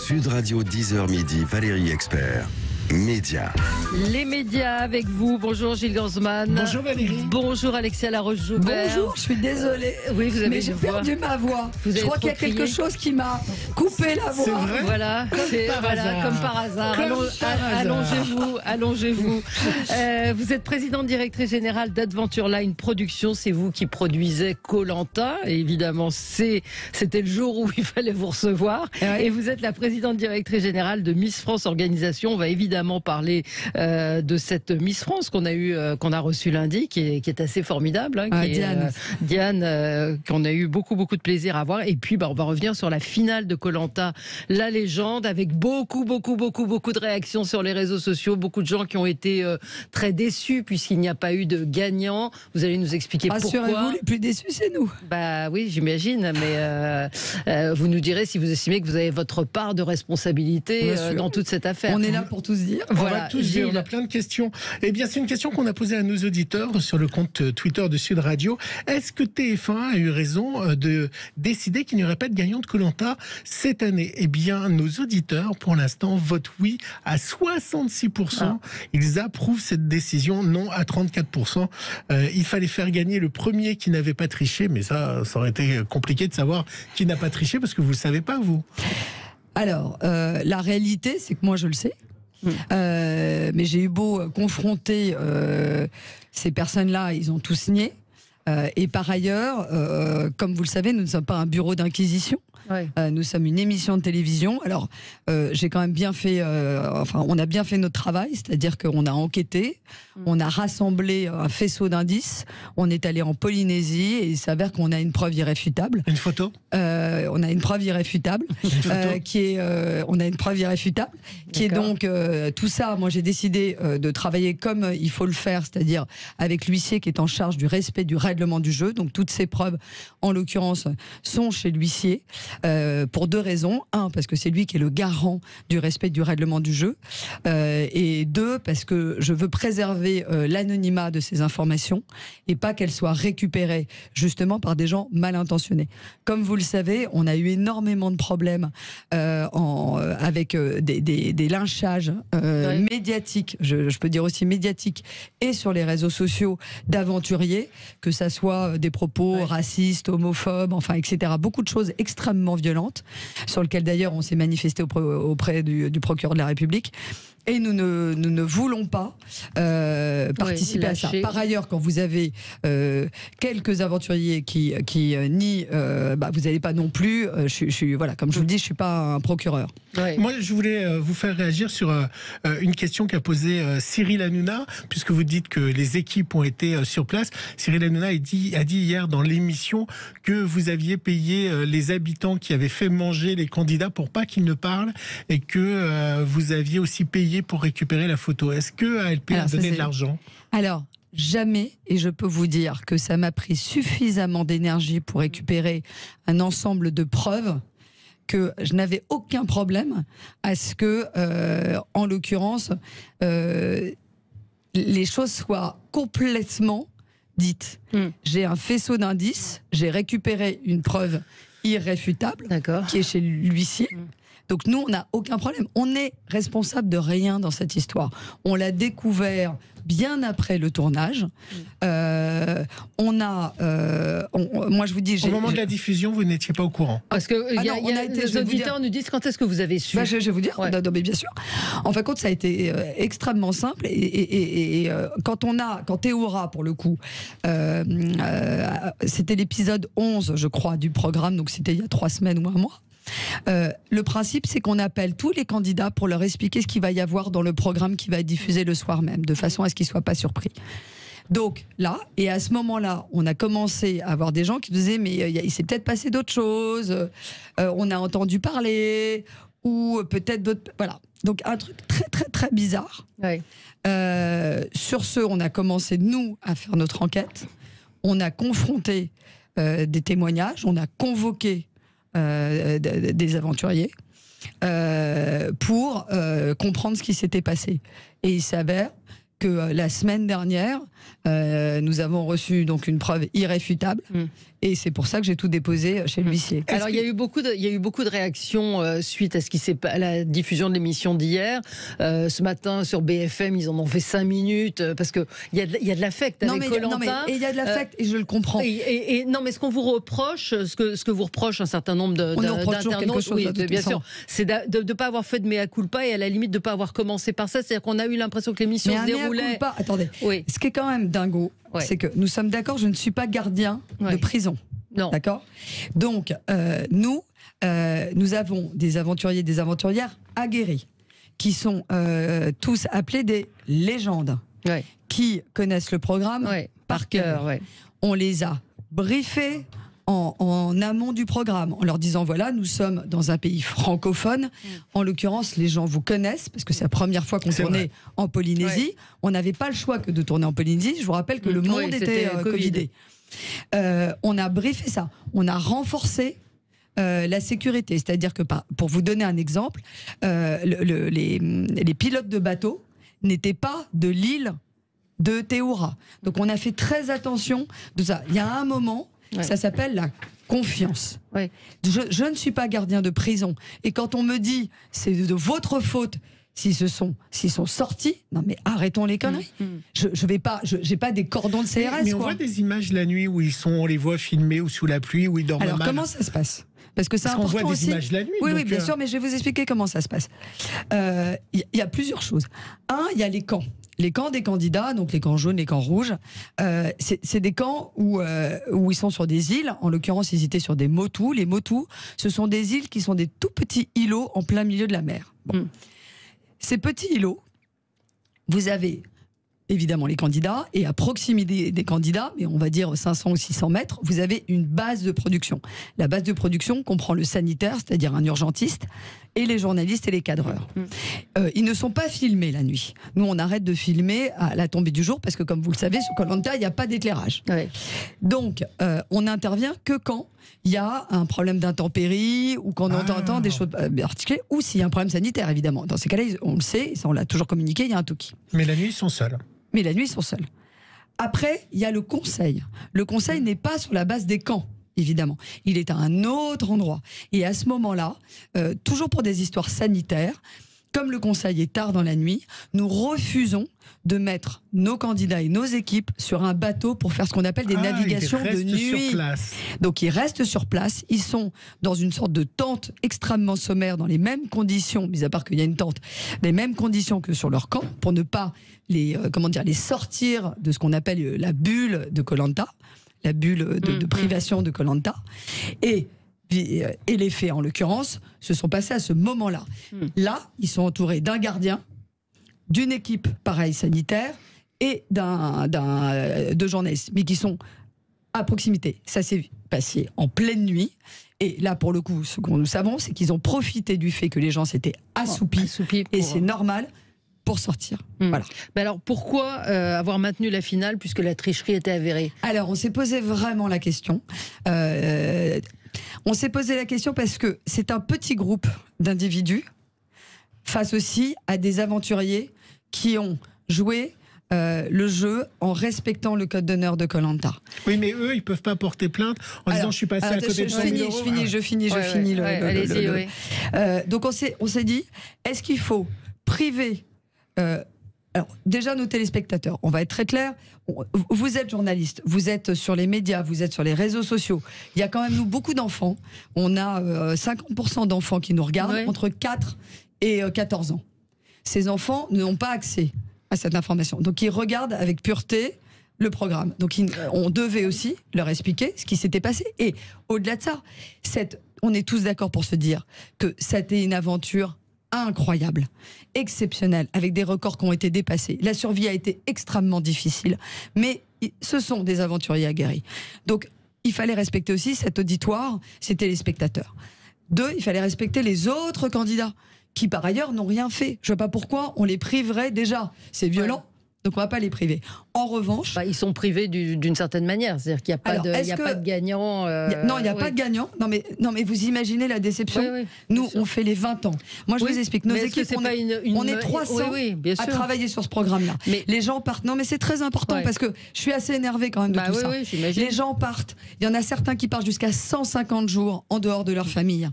Sud Radio 10h midi, Valérie Expert. Média. Les médias avec vous. Bonjour Gilles Gansman. Bonjour Valérie. Bonjour Alexia Laroche-Joubert. Bonjour, je suis désolée. Oui, vous avez mais j'ai perdu ma voix. Je crois qu'il y a quelque chose qui m'a coupé la voix. C'est vrai. Voilà, comme par hasard. Allongez-vous. Vous êtes présidente directrice générale d'Adventure Line Productions. C'est vous qui produisez Koh-Lanta. Évidemment, c'était le jour où il fallait vous recevoir. Et vous êtes la présidente directrice générale de Miss France Organisation. On va évidemment parler de cette Miss France qu'on a reçue lundi, qui est assez formidable. Diane, qu'on a eu beaucoup de plaisir à voir. Et puis, on va revenir sur la finale de Koh-Lanta, la légende, avec beaucoup de réactions sur les réseaux sociaux, beaucoup de gens qui ont été très déçus puisqu'il n'y a pas eu de gagnant. Vous allez nous expliquer pourquoi. Rassurez-vous, les plus déçus, c'est nous. Bah oui, j'imagine, mais vous nous direz si vous estimez que vous avez votre part de responsabilité dans toute cette affaire. On est là pour tous dire. Voilà, on a plein de questions. Eh bien, c'est une question qu'on a posée à nos auditeurs sur le compte Twitter de Sud Radio. Est-ce que TF1 a eu raison de décider qu'il n'y aurait pas de gagnant de Koh-Lanta cette année? Eh bien, nos auditeurs, pour l'instant, votent oui à 66%. Ils approuvent cette décision, non à 34%. Il fallait faire gagner le premier qui n'avait pas triché, mais ça aurait été compliqué de savoir qui n'a pas triché parce que vous ne le savez pas, vous. Alors, la réalité, c'est que moi, je le sais. Mais j'ai eu beau confronter ces personnes-là, ils ont tous nié. Et par ailleurs, comme vous le savez, nous ne sommes pas un bureau d'inquisition. Nous sommes une émission de télévision. Alors, j'ai quand même bien fait, on a bien fait notre travail, c'est-à-dire qu'on a enquêté, on a rassemblé un faisceau d'indices, on est allé en Polynésie et il s'avère qu'on a une preuve irréfutable. Une photo on a une preuve irréfutable, on a une preuve irréfutable, qui est donc tout ça. Moi, j'ai décidé de travailler comme il faut le faire, c'est-à-dire avec l'huissier qui est en charge du respect du règlement du jeu. Donc, toutes ces preuves, en l'occurrence, sont chez l'huissier. Pour deux raisons. Un, parce que c'est lui qui est le garant du respect du règlement du jeu. Et deux, parce que je veux préserver l'anonymat de ces informations et pas qu'elles soient récupérées justement par des gens mal intentionnés. Comme vous le savez, on a eu énormément de problèmes avec des lynchages médiatiques, je peux dire aussi médiatiques, et sur les réseaux sociaux d'aventuriers, que ça soit des propos racistes, homophobes, enfin, etc. Beaucoup de choses extrêmement violentes, sur lesquelles d'ailleurs on s'est manifesté auprès du procureur de la République. Et nous ne voulons pas participer à ça. Par ailleurs, quand vous avez quelques aventuriers qui nient, vous n'allez pas non plus. Comme je vous le dis, je ne suis pas un procureur. Moi, je voulais vous faire réagir sur une question qu'a posée Cyril Hanouna, puisque vous dites que les équipes ont été sur place. Cyril Hanouna a dit hier dans l'émission que vous aviez payé les habitants qui avaient fait manger les candidats pour pas qu'ils ne parlent, et que vous aviez aussi payé pour récupérer la photo. Est-ce que ALP a donné de l'argent? Alors, jamais, et je peux vous dire que ça m'a pris suffisamment d'énergie pour récupérer un ensemble de preuves, que je n'avais aucun problème à ce que, en l'occurrence, les choses soient complètement dites. J'ai un faisceau d'indices, j'ai récupéré une preuve irréfutable qui est chez l'huissier. Donc nous, on n'a aucun problème. On est responsable de rien dans cette histoire. On l'a découvert bien après le tournage. Moi, je vous dis... Au moment de la diffusion, vous n'étiez pas au courant. Parce que les auditeurs nous disent quand est-ce que vous avez su. Je vais vous dire, non, mais bien sûr. En fin de compte, ça a été extrêmement simple. Et quand Théora, pour le coup, c'était l'épisode 11, je crois, du programme, donc c'était il y a 3 semaines ou un mois. Le principe, c'est qu'on appelle tous les candidats pour leur expliquer ce qu'il va y avoir dans le programme qui va être diffusé le soir même, de façon à ce qu'ils ne soient pas surpris. Donc là, et à ce moment-là, on a commencé à avoir des gens qui disaient mais il s'est peut-être passé d'autres choses, on a entendu parler, ou peut-être d'autres... Voilà. Donc un truc très bizarre. Sur ce, on a commencé, nous, à faire notre enquête. On a confronté des témoignages, on a convoqué des aventuriers pour comprendre ce qui s'était passé. Et il s'avère que la semaine dernière, nous avons reçu donc une preuve irréfutable. Et c'est pour ça que j'ai tout déposé chez l'huissier. Alors, il y a eu beaucoup de réactions suite à à la diffusion de l'émission d'hier. Ce matin, sur BFM, ils en ont fait 5 minutes, parce qu'il y a de l'affect avec Koh-Lanta. Et il y a de l'affect, et je le comprends. Non, mais ce qu'on vous reproche, ce que vous reproche un certain nombre d'internautes, oui, bien sûr, c'est de ne pas avoir fait de mea culpa, et à la limite de ne pas avoir commencé par ça. C'est-à-dire qu'on a eu l'impression que l'émission se déroulait... Attendez, ce qui est quand même dingo, c'est que nous sommes d'accord, je ne suis pas gardien de prison. Non. D'accord. Donc, nous avons des aventuriers, des aventurières aguerris, qui sont tous appelés des légendes, qui connaissent le programme par cœur. On les a briefés en amont du programme, en leur disant voilà, nous sommes dans un pays francophone. En l'occurrence, les gens vous connaissent parce que c'est la première fois qu'on tournait en Polynésie. On n'avait pas le choix que de tourner en Polynésie. Je vous rappelle que le monde était covidé. On a briefé ça. On a renforcé la sécurité. C'est-à-dire que, pour vous donner un exemple, les pilotes de bateaux n'étaient pas de l'île de Théoura. Donc on a fait très attention de ça. Il y a un moment... Ça s'appelle la confiance. Je ne suis pas gardien de prison. Et quand on me dit c'est de votre faute s'ils sont sortis, non mais arrêtons les conneries. Je vais pas, j'ai pas des cordons de CRS. Mais on voit des images la nuit où on les voit filmés ou sous la pluie, où ils dorment mal. Alors comment ça se passe? Parce que c'est important qu'on voit aussi. des images la nuit. Oui, bien sûr, mais je vais vous expliquer comment ça se passe. Il y a plusieurs choses. Il y a les camps. Les camps des candidats, donc les camps jaunes, les camps rouges, c'est des camps où ils sont sur des îles. En l'occurrence, ils étaient sur des motus. Les motus, ce sont des îles qui sont des tout petits îlots en plein milieu de la mer. Ces petits îlots, vous avez évidemment les candidats, et à proximité des candidats, mais on va dire 500 ou 600 mètres, vous avez une base de production. La base de production comprend le sanitaire, c'est-à-dire un urgentiste, et les journalistes et les cadreurs. Ils ne sont pas filmés la nuit. Nous, on arrête de filmer à la tombée du jour, parce que comme vous le savez, sur Koh-Lanta, il n'y a pas d'éclairage. Donc, on n'intervient que quand il y a un problème d'intempérie, ou quand on entend des choses particulières, ou s'il y a un problème sanitaire, évidemment. Dans ces cas-là, on le sait, ça, on l'a toujours communiqué, il y a un Toki. Mais la nuit, ils sont seuls. Mais la nuit, ils sont seuls. Après, il y a le conseil. Le conseil n'est pas sur la base des camps, évidemment. Il est à un autre endroit. Et à ce moment-là, toujours pour des histoires sanitaires, comme le conseil est tard dans la nuit, nous refusons de mettre nos candidats et nos équipes sur un bateau pour faire ce qu'on appelle des navigations de nuit. Donc ils restent sur place, ils sont dans une sorte de tente extrêmement sommaire, dans les mêmes conditions, mis à part qu'il y a une tente, les mêmes conditions que sur leur camp, pour ne pas les sortir de ce qu'on appelle la bulle de Koh-Lanta, la bulle de privation de Koh-Lanta. Et les faits, en l'occurrence, se sont passés à ce moment-là. Là, ils sont entourés d'un gardien, d'une équipe, pareil, sanitaire, et de journalistes, mais qui sont à proximité. Ça s'est passé en pleine nuit. Et là, pour le coup, ce que nous savons, c'est qu'ils ont profité du fait que les gens s'étaient assoupis et c'est normal, pour sortir. Voilà. Mais alors, pourquoi avoir maintenu la finale, puisque la tricherie était avérée? Alors, on s'est posé vraiment la question. On s'est posé la question parce que c'est un petit groupe d'individus face aussi à des aventuriers qui ont joué le jeu en respectant le code d'honneur de Koh-Lanta. Oui, mais eux, ils peuvent pas porter plainte en disant je suis passé à côté de 100 000 euros. Je finis. Donc on s'est dit, est-ce qu'il faut priver alors, déjà, nos téléspectateurs, on va être très clair, vous êtes journaliste, vous êtes sur les médias, vous êtes sur les réseaux sociaux. Il y a quand même, nous, beaucoup d'enfants. On a 50% d'enfants qui nous regardent, entre 4 et 14 ans. Ces enfants n'ont pas accès à cette information. Donc, ils regardent avec pureté le programme. Donc, on devait aussi leur expliquer ce qui s'était passé. Et au-delà de ça, on est tous d'accord pour se dire que c'était une aventure incroyable, exceptionnelle, avec des records qui ont été dépassés. La survie a été extrêmement difficile, mais ce sont des aventuriers aguerris. Donc, il fallait respecter aussi cet auditoire, ces téléspectateurs. 2, il fallait respecter les autres candidats, qui par ailleurs n'ont rien fait. Je ne vois pas pourquoi on les priverait déjà. C'est violent. Donc on va pas les priver. En revanche, ils sont privés d'une certaine manière, c'est-à-dire qu'il n'y a pas de gagnant. Non, il n'y a pas de gagnant. Non mais vous imaginez la déception. Oui, nous, on fait les 20 ans. Moi, je vous explique. Nos équipes, on est 300 à travailler sur ce programme-là. Mais les gens partent. Non, mais c'est très important parce que je suis assez énervée quand même de tout ça. Les gens partent. Il y en a certains qui partent jusqu'à 150 jours en dehors de leur famille.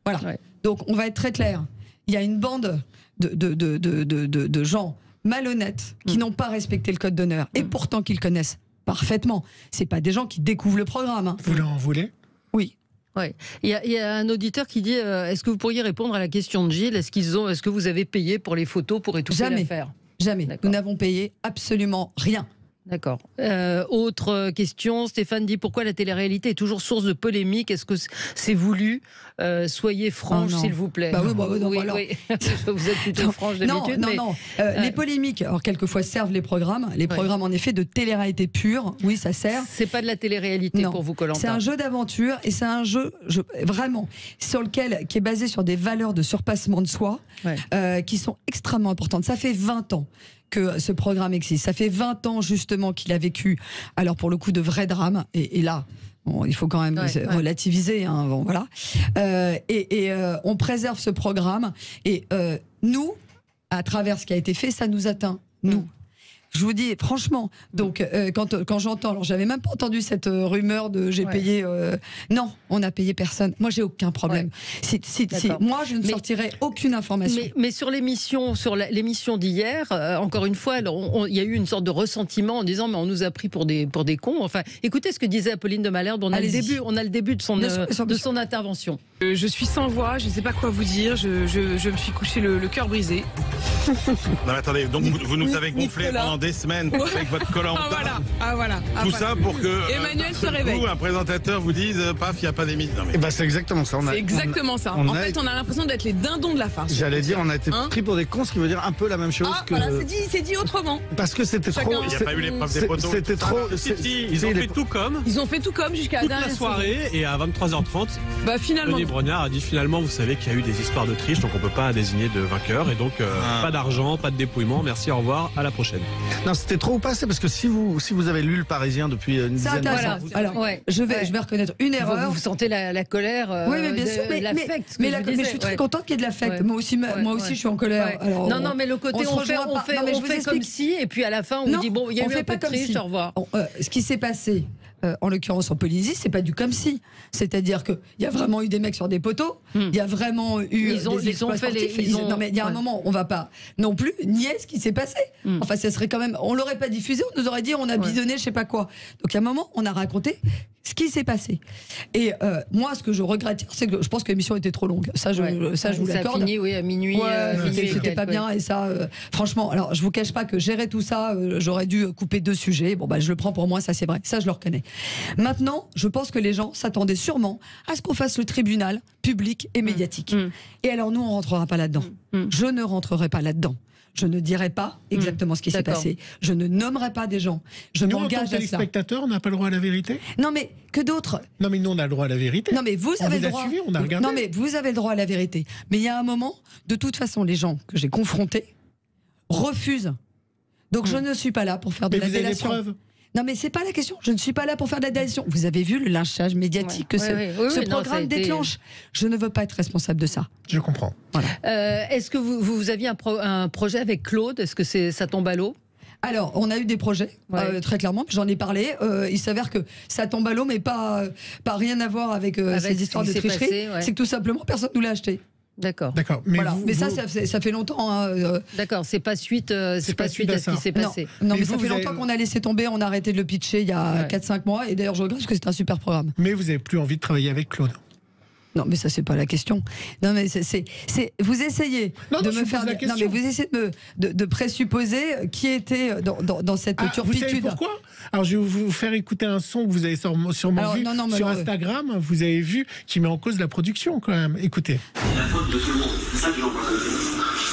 Voilà. Ouais. Donc, on va être très clair. Il y a une bande de gens malhonnêtes qui n'ont pas respecté le code d'honneur et pourtant qu'ils connaissent parfaitement. C'est pas des gens qui découvrent le programme. Hein. Vous en voulez ? Oui. Ouais. Il y a un auditeur qui dit est-ce que vous pourriez répondre à la question de Gilles, est-ce que vous avez payé pour les photos pour étouffer l'affaire ? Jamais. Nous n'avons payé absolument rien. D'accord. Autre question, Stéphane dit pourquoi la télé-réalité est toujours source de polémique ? Est-ce que c'est voulu ? Soyez franche, s'il vous plaît. Oui. Vous êtes plutôt franche d'habitude. Non. Les polémiques, alors quelquefois servent les programmes. Les programmes en effet de télé-réalité pure, oui, ça sert. C'est pas de la télé-réalité pour vous, Koh-Lanta. C'est un jeu d'aventure et c'est un jeu vraiment qui est basé sur des valeurs de surpassement de soi qui sont extrêmement importantes. Ça fait 20 ans que ce programme existe. Ça fait 20 ans justement qu'il a vécu, alors pour le coup, de vrais drames. Et là, il faut quand même relativiser. Hein, voilà. On préserve ce programme. Et nous, à travers ce qui a été fait, ça nous atteint, nous. Je vous dis franchement, donc quand j'entends, alors j'avais même pas entendu cette rumeur de j'ai payé. Non, on n'a payé personne. Moi, j'ai aucun problème. Moi, je ne sortirai aucune information. Mais sur l'émission, d'hier, encore une fois, il y a eu une sorte de ressentiment en disant mais on nous a pris pour des cons. Enfin, écoutez ce que disait Apolline de Malherbe. On a le début de son intervention. Je suis sans voix, je ne sais pas quoi vous dire. Je me suis couché le cœur brisé. Non mais attendez, donc vous nous avez gonflé pendant des semaines avec votre Koh-Lanta. Voilà. Tout ça pour que Emmanuel se réveille. Un présentateur vous dise paf, il n'y a pas d'émission. C'est exactement ça. C'est exactement ça. En fait, on a l'impression d'être les dindons de la farce. J'allais dire, on a été pris pour des cons, ce qui veut dire un peu la même chose que. Voilà, c'est dit autrement. Parce que c'était trop. Il n'y a pas eu l'épreuve des poteaux. C'était trop. Ils ont fait tout comme jusqu'à toute la soirée et à 23h30. Finalement. Denis Brognard a dit finalement, vous savez qu'il y a eu des histoires de triche, donc on peut pas désigner de vainqueur et donc pas d'argent, pas de dépouillement. Merci, au revoir, à la prochaine. Non, c'était trop ou pas, c'est parce que si vous avez lu Le Parisien depuis une dizaine d'années. Alors, je vais reconnaître une erreur. Vous sentez la colère, oui, mais bien sûr, mais je suis très contente qu'il y ait de l'affect. Moi aussi, je suis en colère. Alors, non, mais le côté on fait comme si, et puis à la fin on dit bon, il y a eu un peu de triche, au revoir. Ce qui s'est passé. En l'occurrence en Polynésie, c'est pas du comme si. C'est-à-dire qu'il y a vraiment eu des mecs sur des poteaux, il y a vraiment eu des exploits sportifs. Non mais il y a un moment, on va pas non plus nier ce qui s'est passé. Enfin, ça serait quand même, on l'aurait pas diffusé, on nous aurait dit on a bidonné je sais pas quoi. Donc il y a un moment, on a raconté ce qui s'est passé. Et moi, ce que je regrette, c'est que je pense que l'émission était trop longue. Ça, je vous l'accorde. Ça a fini, à minuit. C'était pas bien. Et ça, franchement, alors je vous cache pas que gérer tout ça, j'aurais dû couper 2 sujets. Bon, je le prends pour moi, ça c'est vrai. Ça, je le reconnais. Maintenant, je pense que les gens s'attendaient sûrement à ce qu'on fasse le tribunal public et médiatique. Et alors, nous, on rentrera pas là-dedans. Je ne rentrerai pas là-dedans. Je ne dirai pas exactement ce qui s'est passé. Je ne nommerai pas des gens. Je m'engage à ça. Téléspectateurs, on n'a pas le droit à la vérité ? Non, mais que d'autres. Non, mais nous, on a le droit à la vérité. Non, mais vous avez le droit. Suivi, on a regardé. Non, mais vous avez le droit à la vérité. Mais il y a un moment, de toute façon, les gens que j'ai confrontés refusent. Donc je ne suis pas là pour faire de la délation. Vous avez des preuves ? Non, mais c'est pas la question. Je ne suis pas là pour faire de la délation. Vous avez vu le lynchage médiatique que ce programme déclenche. Je ne veux pas être responsable de ça. Je comprends. Voilà. Est-ce que vous aviez un projet avec Claude ? Est-ce que ça tombe à l'eau ? Alors, on a eu des projets, très clairement, j'en ai parlé. Il s'avère que ça tombe à l'eau, mais pas rien à voir avec ces histoires de tricherie. C'est que tout simplement, personne ne nous l'a acheté. D'accord. Mais ça fait longtemps. Hein, D'accord, c'est pas suite à ce qui s'est passé. Non, mais ça fait longtemps qu'on a laissé tomber, on a arrêté de le pitcher il y a 4-5 mois. Et d'ailleurs, je regrette parce que c'est un super programme. Mais vous n'avez plus envie de travailler avec Claude ? Non, mais ça, c'est pas la question. Non, mais vous essayez de me faire. Non, mais vous essayez de présupposer qui était dans cette turpitude. Vous savez pourquoi ? Alors, je vais vous faire écouter un son que vous avez sûrement vu sur Instagram. Vous avez vu qui met en cause la production, quand même. Écoutez. C'est la faute de tout le monde. C'est ça que j'en parle.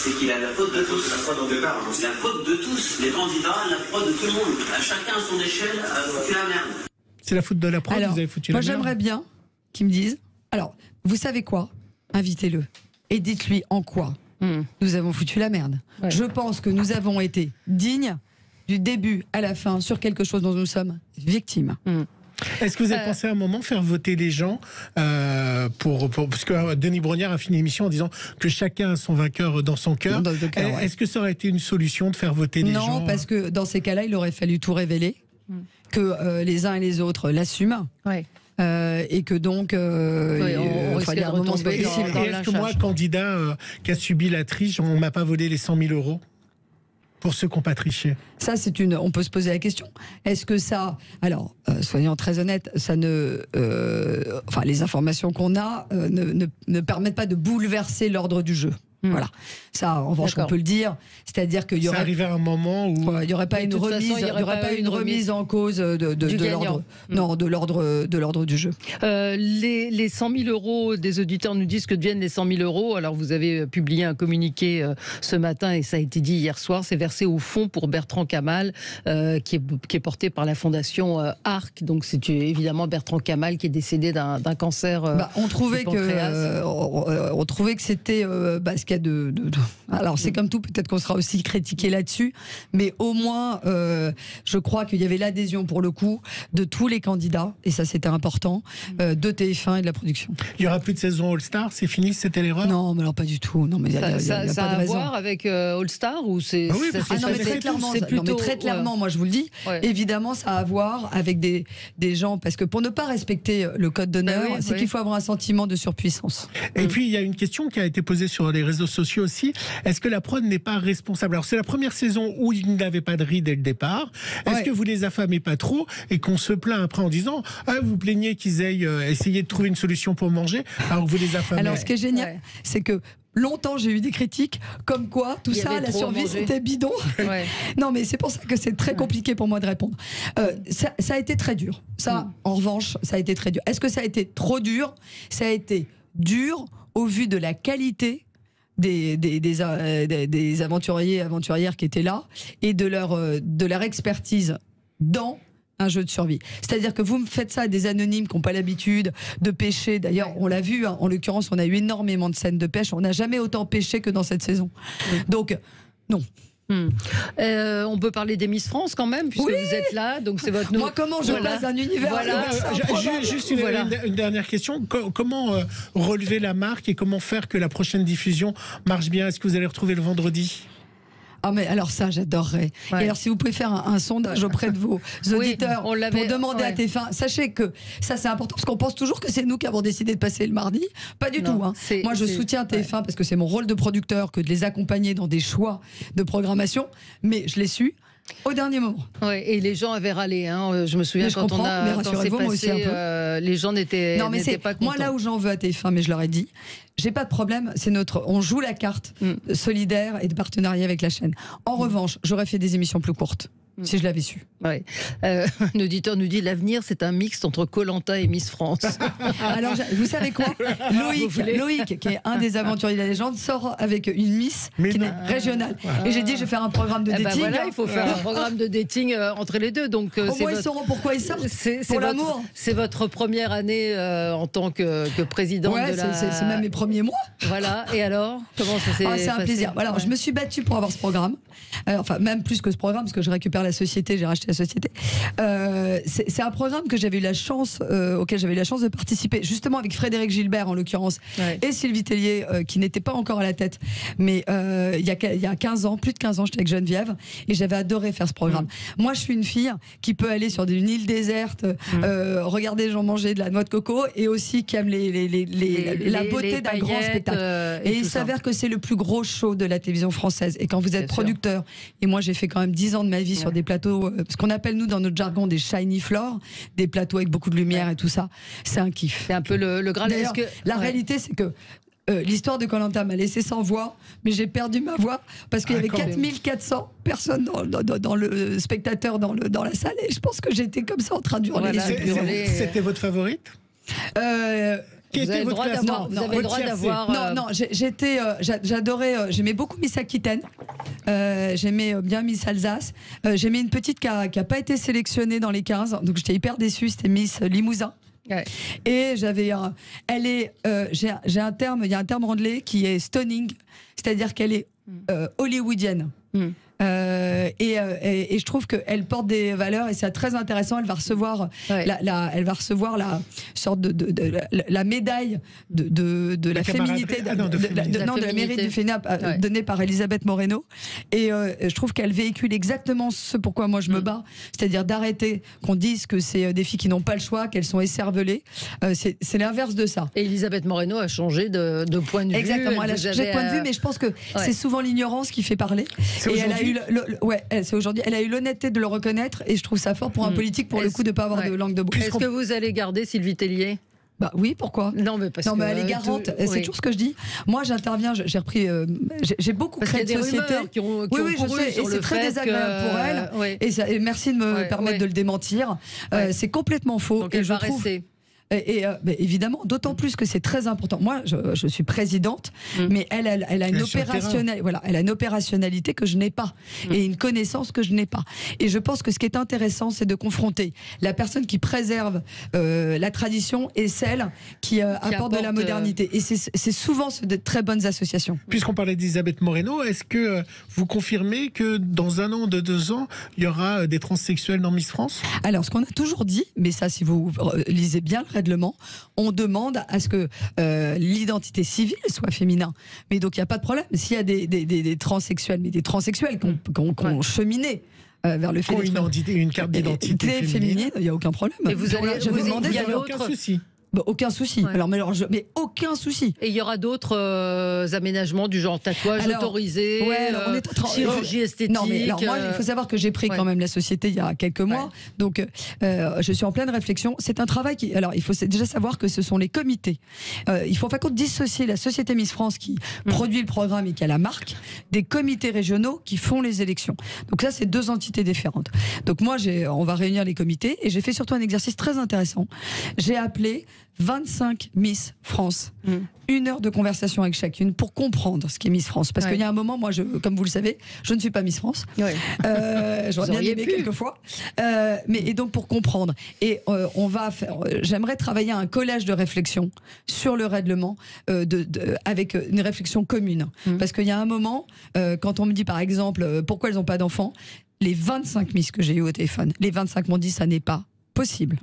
C'est qu'il a la faute de tous. La faute au départ. C'est la faute de tous. Les candidats, la faute de tout le monde. À chacun à son échelle, a foutu la merde. C'est la faute de la prod, vous avez foutu la merde. Moi, j'aimerais bien qu'ils me disent. Alors, vous savez quoi ? Invitez-le. Et dites-lui en quoi nous avons foutu la merde. Ouais. Je pense que nous avons été dignes du début à la fin sur quelque chose dont nous sommes victimes. Est-ce que vous avez pensé à un moment faire voter les gens parce que Denis Brognard a fini l'émission en disant que chacun a son vainqueur dans son cœur. Est-ce que ça aurait été une solution de faire voter les gens? Non, parce que dans ces cas-là, il aurait fallu tout révéler, que les uns et les autres l'assument. Ouais. Et que donc, on risque de retomber dans Est-ce que moi, candidat qui a subi la triche, on m'a pas volé les 100 000 euros pour ceux qui n'ont pas triché? Ça, on peut se poser la question. Est-ce que ça, alors, soyons très honnêtes, ça les informations qu'on a ne permettent pas de bouleverser l'ordre du jeu. Voilà. Ça, en revanche, on peut le dire. C'est-à-dire qu'il y aurait. Ça arrivait à un moment où. Il n'y aurait pas une remise en cause de l'ordre. Non, de l'ordre du jeu. Les 100 000 euros, des auditeurs nous disent que deviennent les 100 000 euros. Alors, vous avez publié un communiqué ce matin et ça a été dit hier soir. C'est versé au fonds pour Bertrand Kamal, qui est porté par la fondation ARC. Donc, c'est évidemment Bertrand Kamal qui est décédé d'un cancer. On trouvait que c'était ce qu'il y a alors c'est comme tout, peut-être qu'on sera aussi critiqué là-dessus, mais au moins je crois qu'il y avait l'adhésion pour le coup de tous les candidats, et ça c'était important, de TF1 et de la production. Il n'y aura plus de saison All-Star, c'est fini, c'était l'erreur? Non, mais alors pas du tout. Non, mais ça a à voir avec All-Star ou c'est très clairement, moi je vous le dis, évidemment ça a à voir avec des gens, parce que pour ne pas respecter le code d'honneur, c'est qu'il faut avoir un sentiment de surpuissance. Et puis il y a une question qui a été posée sur les réseaux sociaux aussi. Est-ce que la prod n'est pas responsable? Alors c'est la première saison où il n'avait pas de riz dès le départ. Est-ce que vous les affamez pas trop et qu'on se plaint après en disant vous plaignez qu'ils aient essayé de trouver une solution pour manger alors que vous les affamez? Alors ce qui est génial, c'est que longtemps j'ai eu des critiques comme quoi tout ça, la survie c'était bidon. Non mais c'est pour ça que c'est très compliqué pour moi de répondre. Ça a été très dur. Ça, en revanche, ça a été très dur. Est-ce que ça a été trop dur? Ça a été dur au vu de la qualité des aventuriers et aventurières qui étaient là et de leur expertise dans un jeu de survie. C'est-à-dire que vous me faites ça à des anonymes qui n'ont pas l'habitude de pêcher. D'ailleurs, on l'a vu, en l'occurrence, on a eu énormément de scènes de pêche. On n'a jamais autant pêché que dans cette saison. Donc, non. On peut parler des Miss France quand même, puisque vous êtes là, donc c'est votre Moi, comment je passe d'un univers Juste une dernière question. Comment relever la marque et comment faire que la prochaine diffusion marche bien? Est-ce que vous allez retrouver le vendredi? Ah mais alors ça j'adorerais. Et alors si vous pouvez faire un sondage auprès de vos auditeurs pour demander à TF1, sachez que ça c'est important parce qu'on pense toujours que c'est nous qui avons décidé de passer le mardi. Pas du tout. Hein. Moi je soutiens TF1 parce que c'est mon rôle de producteur que de les accompagner dans des choix de programmation, mais je l'ai su au dernier moment. Et les gens avaient râlé. Hein. Je me souviens quand c'est passé, les gens n'étaient pas contents. Moi là où j'en veux à TF1, mais je leur ai dit, j'ai pas de problème, on joue la carte solidaire et de partenariat avec la chaîne. En revanche, j'aurais fait des émissions plus courtes. Si je l'avais su. Un auditeur nous dit l'avenir c'est un mixte entre Koh-Lanta et Miss France. Alors vous savez quoi, Loïc qui est un des aventuriers de la légende sort avec une Miss qui est régionale. Et j'ai dit je vais faire un programme de dating. Il faut faire un programme de dating entre les deux. Donc au moins ils sauront pourquoi ils sortent. Pour l'amour. C'est votre première année en tant que présidente de la... c'est même mes premiers mois. Voilà. Et alors comment ça s'est passé? C'est un plaisir. Alors je me suis battue pour avoir ce programme. Enfin même plus que ce programme parce que je récupère la société, j'ai racheté la société. C'est un programme que j'avais eu la chance, auquel j'avais eu la chance de participer, justement avec Frédéric Gilbert en l'occurrence, et Sylvie Tellier, qui n'était pas encore à la tête, mais il y a 15 ans, plus de 15 ans, j'étais avec Geneviève, et j'avais adoré faire ce programme. Moi, je suis une fille qui peut aller sur une île déserte, regarder les gens manger de la noix de coco, et aussi qui aime la beauté d'un grand spectacle. Et il s'avère que c'est le plus gros show de la télévision française. Et quand vous êtes producteur, et moi j'ai fait quand même 10 ans de ma vie sur des plateaux, ce qu'on appelle nous dans notre jargon des shiny floors, des plateaux avec beaucoup de lumière et tout ça, c'est un kiff. C'est un peu le Graal. La réalité c'est que l'histoire de Koh-Lanta m'a laissé sans voix, mais j'ai perdu ma voix parce qu'il y avait 4400 personnes dans le spectateur dans la salle, et je pense que j'étais comme ça en train d'hurler. C'était votre favorite? Vous avez le droit d'avoir. Non, j'adorais, j'aimais beaucoup Miss Aquitaine, j'aimais bien Miss Alsace, j'aimais une petite qui a pas été sélectionnée dans les 15, donc j'étais hyper déçue, c'était Miss Limousin. Ouais. Et j'avais j'ai un terme, il y a un terme anglais qui est stunning, c'est-à-dire qu'elle est hollywoodienne. Et je trouve qu'elle porte des valeurs et c'est très intéressant. Elle va recevoir la sorte de la médaille de la féminité, de la mérite du FENAP donnée par Elisabeth Moreno. Et je trouve qu'elle véhicule exactement ce pourquoi moi je me bats, c'est-à-dire d'arrêter qu'on dise que c'est des filles qui n'ont pas le choix, qu'elles sont écervelées. C'est l'inverse de ça. Et Elisabeth Moreno a changé de point de vue. Exactement, elle a changé de point de vue, mais je pense que c'est souvent l'ignorance qui fait parler. Et elle a eu c'est aujourd'hui. Elle a eu l'honnêteté de le reconnaître et je trouve ça fort pour un politique, pour le coup, de ne pas avoir de langue de bois. Est-ce que vous allez garder Sylvie Tellier ? Bah oui, pourquoi ? Non, mais parce que elle est garante. C'est toujours ce que je dis. Moi, j'interviens. J'ai repris. J'ai beaucoup créé de sociétés qui ont je sais. Et c'est très désagréable pour elle. Et merci de me permettre de le démentir. C'est complètement faux. Donc elle va rester. Évidemment, d'autant plus que c'est très important. Moi, je suis présidente, mais elle a une opérationnalité que je n'ai pas et une connaissance que je n'ai pas. Et je pense que ce qui est intéressant, c'est de confronter la personne qui préserve la tradition et celle qui apporte de la modernité. Et c'est souvent de très bonnes associations. Puisqu'on parlait d'Elisabeth Moreno, est-ce que vous confirmez que dans 1 an, 2 ans, il y aura des transsexuels dans Miss France ? Alors, ce qu'on a toujours dit, mais ça, si vous lisez bien le règlement, on demande à ce que l'identité civile soit féminin. Mais donc il n'y a pas de problème. S'il y a des transsexuels, mais des transsexuels qui ont cheminé vers le fait d'être une carte d'identité féminine, il n'y a aucun problème. Et vous allez demander, il n'y a aucun souci. Aucun souci. Ouais. Mais aucun souci. Et il y aura d'autres aménagements du genre tatouage autorisé, chirurgie esthétique. Non, mais alors moi, il faut savoir que j'ai pris quand même la société il y a quelques mois. Donc, je suis en pleine réflexion. C'est un travail qui. Alors, il faut déjà savoir que ce sont les comités. Il faut en fin de compte dissocier la société Miss France qui produit le programme et qui a la marque des comités régionaux qui font les élections. Donc ça, c'est 2 entités différentes. Donc moi, on va réunir les comités et j'ai fait surtout un exercice très intéressant. J'ai appelé 25 Miss France. 1 heure de conversation avec chacune pour comprendre ce qu'est Miss France. Parce qu'il y a un moment, moi, comme vous le savez, je ne suis pas Miss France. J'aurais bien aimé quelquefois. Et donc pour comprendre. Et j'aimerais travailler à un collège de réflexion sur le règlement avec une réflexion commune. Parce qu'il y a un moment, quand on me dit par exemple pourquoi elles n'ont pas d'enfants, les 25 Miss que j'ai eu au téléphone, les 25 m'ont dit ça n'est pas possible.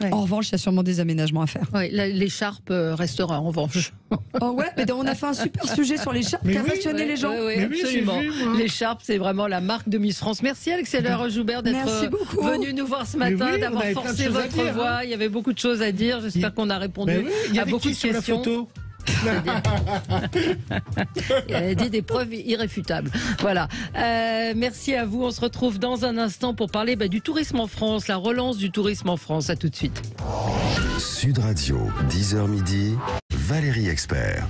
En revanche, il y a sûrement des aménagements à faire. L'écharpe restera en revanche. Mais on a fait un super sujet sur l'écharpe qui a passionné les gens. Oui, absolument. L'écharpe, c'est vraiment la marque de Miss France. Merci Alexandra Joubert d'être venue nous voir ce matin, d'avoir forcé votre voix. Il y avait beaucoup de choses à dire. J'espère qu'on a répondu à beaucoup de questions. Il a dit des preuves irréfutables. Voilà. Merci à vous. On se retrouve dans un instant pour parler du tourisme en France, la relance du tourisme en France. À tout de suite. Sud Radio, 10h midi, Valérie Expert.